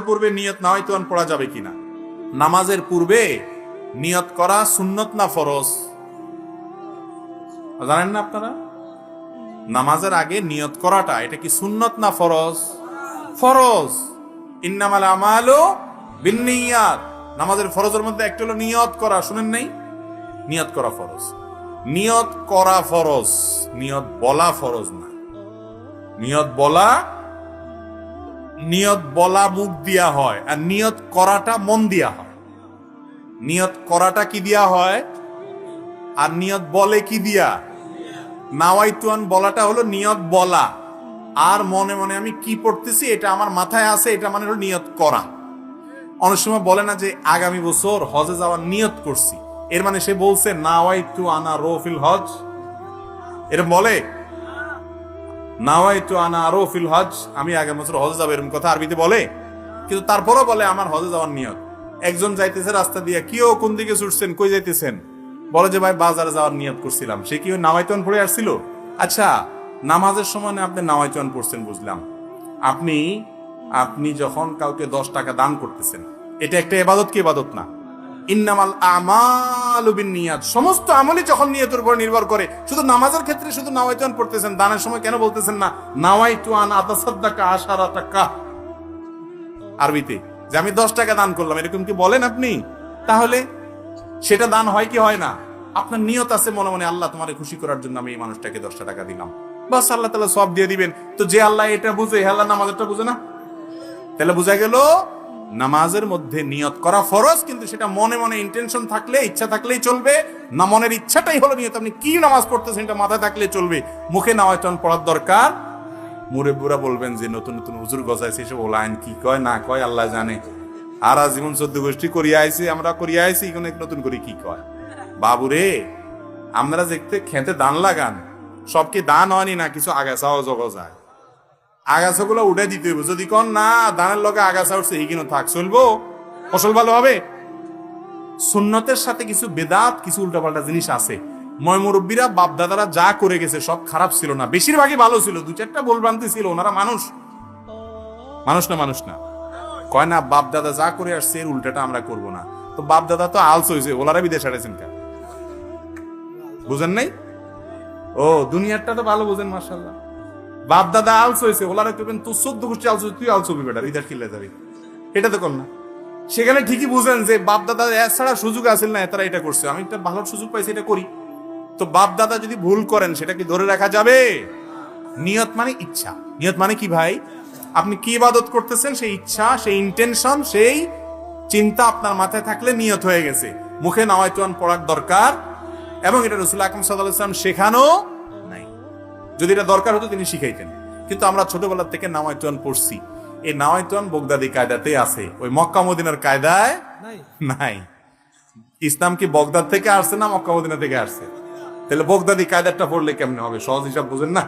পূর্বে নিয়ত নাওয়াইতুন পড়া যাবে কিনা? নামাজের পূর্বে নিয়ত করা সুন্নত না ফরজ? জানেন না আপনারা? নামাজের আগে নিয়ত করাটা এটা কি সুন্নত না ফরজ? ফরজ। ইন্নামাল আমালু বিন্নিয়াত। নামাজের ফরজের মধ্যে একটা হলো নিয়ত করা, শুনেন নাই? নিয়ত করা ফরজ। নিয়ত করা ফরজ, নিয়ত বলা ফরজ না। নিয়ত বলা মুখ দিয়া হয়, আর নিয়ত করাটা মন দিয়া হয়। নিয়ত করাটা কি দিয়া হয়, আর নিয়ত বলে কি দিয়া? নাওয়াইতুন বলাটা হলো নিয়ত বলা, আর মনে মনে আমি কি পড়তেছি এটা আমার মাথায় আছে, এটা মানে হলো নিয়ত করা। অনেক সময় বলে না যে আগামী বছর হজে যাওয়ার নিয়ত করছি, এর মানে সে বলছে নাওয়াইতু আনা রফিল হজ। এরকম বলে নাওয়াইতু আনা রফিল হজ, আমি আগামী বছর হজে যাবো, এরকম কথা আরবিতে বলে। কিন্তু তারপরও বলে আমার হজে যাওয়ার নিয়ত। একজন যাইতেছে রাস্তা দিয়ে, কিও কোন দিকে ছুটছেন, কই যাইতেছেন? বলে যে ভাই বাজারে যাওয়ার নিয়ত করছিলাম। সে কি নাওয়াইতুন পড়ে আসছিল? আচ্ছা, নামাজের সময় আপনি নাওয়াইতুন পড়ছেন বুঝলাম। আপনি যখন কাউকে 10 টাকা দান করতেছেন, এটা একটা ইবাদত কি ইবাদত না? ইন্নামাল আমালু বিন্নিয়াত। সমস্ত আমলই যখন নিয়তের উপর নির্ভর করে। শুধু নামাজের ক্ষেত্রে শুধু নাওয়াইতুন পড়তেছেন, দানের সময় কেন বলতেছেন না নাওয়াইতু আন আতাসাদ্দাকা আশারা টাকা আরবিতে, যে আমি 10 টাকা দান করলাম, এরকম কি বলেন আপনি? তাহলে সেটা দান হয় কি হয় না? আপনার নিয়ত আছে মনে মনে, আল্লাহ তোমারে খুশি করার জন্য আমি এই মানুষটাকে 10 টাকা দিলাম, বাস আল্লাহ তাআলা সওয়াব দিয়ে দিবেন। তো যে আল্লাহ এটা বুঝে, আল্লাহ নামাজেরটা বুঝে না? তাহলে বোঝা গেল নামাজের মধ্যে নিয়ত করা ফরজ, কিন্তু সেটা মনে মনে ইন্টেনশন থাকলে, ইচ্ছা থাকলেই চলবে না। মনের ইচ্ছাটাই হলো নিয়ত। আপনি কি নামাজ পড়তেছেন এটা মাথায় থাকলে চলবে, মুখে নাওয়াইতুন পড়ার দরকার। মুরব্বিরা বলবেন যে নতুন নতুন হুজুর গজাইছে, এসব ওলাইন কি কয় না কয় আল্লাহ জানে। আর জীবন 14 গোষ্ঠী করিয়া আইছি, আমরা করিয়া আইছি, এখন নতুন করে কি কয়। বাবুরে, আপনারা দেখতে খেতে দান লাগান, সব কি দান হয়নি না? কিছু আগাছাও জগা যায়, আগাছাগুলো উঠে দিতে হইব। যদি কোন না দানের লগে আগাছা উঠছে, এই কিনো থাক, চলবো? ফসল ভালো হবে? সুন্নতের সাথে কিছু বেদাত, কিছু উল্টাপাল্টা জিনিস আছে। মুরব্বীরা বাপ দাদারা যা করে গেছে সব খারাপ ছিল না, বেশিরভাগই ভালো ছিল। 2-4টা ভুলভ্রান্তি ছিল, ওনারা মানুষ না কয় না বাপ দাদা যা করে আসছে এর উল্টাটা আমরা করব না। তো বাপ দাদা তো আলস হয়েছে, ওনারা বিদেশ হারাইছেন কেন? বুঝেন নাই? ও দুনিয়ারটা তো ভালো বুঝেন, মাশাআল্লাহ। বাপ দাদা আলস হয়েছে, ওলারা করবেন তুই 14 গোষ্ঠী আলস, তুই আলস হবি বেটা, বিদেশ কিনলে যাবি, এটা তো কর না। সেখানে ঠিকই বুঝেন যে বাপ দাদা ছাড়া সুযোগ আসেন না, তারা এটা করছে, আমি একটা ভালো সুযোগ পাইছি এটা করি। তো বাপ দাদা যদি ভুল করেন সেটা কি ধরে রাখা যাবে? নিয়ত মানে ইচ্ছা। নিয়ত মানে কি ভাই? আপনি কি ইবাদত করতেছেন, সেই ইচ্ছা, সেই ইন্টেনশন, সেই চিন্তা আপনার মাথায় থাকলে নিয়ত হয়ে গেছে। মুখে নাওয়াইতুন পড়ার দরকার, এবং এটা রাসূল আকরাম সাল্লাল্লাহু আলাইহি ওয়াসাল্লাম শেখানো নাই। যদি এটা দরকার হতো তিনি শিখাইতেন, কিন্তু আমরা ছোটবেলা থেকে নাওয়াইতুন পড়ছি। এই নাওয়াইতুন বগদাদি কায়দাতে আছে, ওই মক্কা মদিনার কায়দায় নাই। ইসলাম কি বগদাদ থেকে আসছে না মক্কা মদিনা থেকে আসছে? তাহলে বগদাদি কায়দাটা পড়লে কেমনে হবে? সহজ হিসাব বুঝেন না?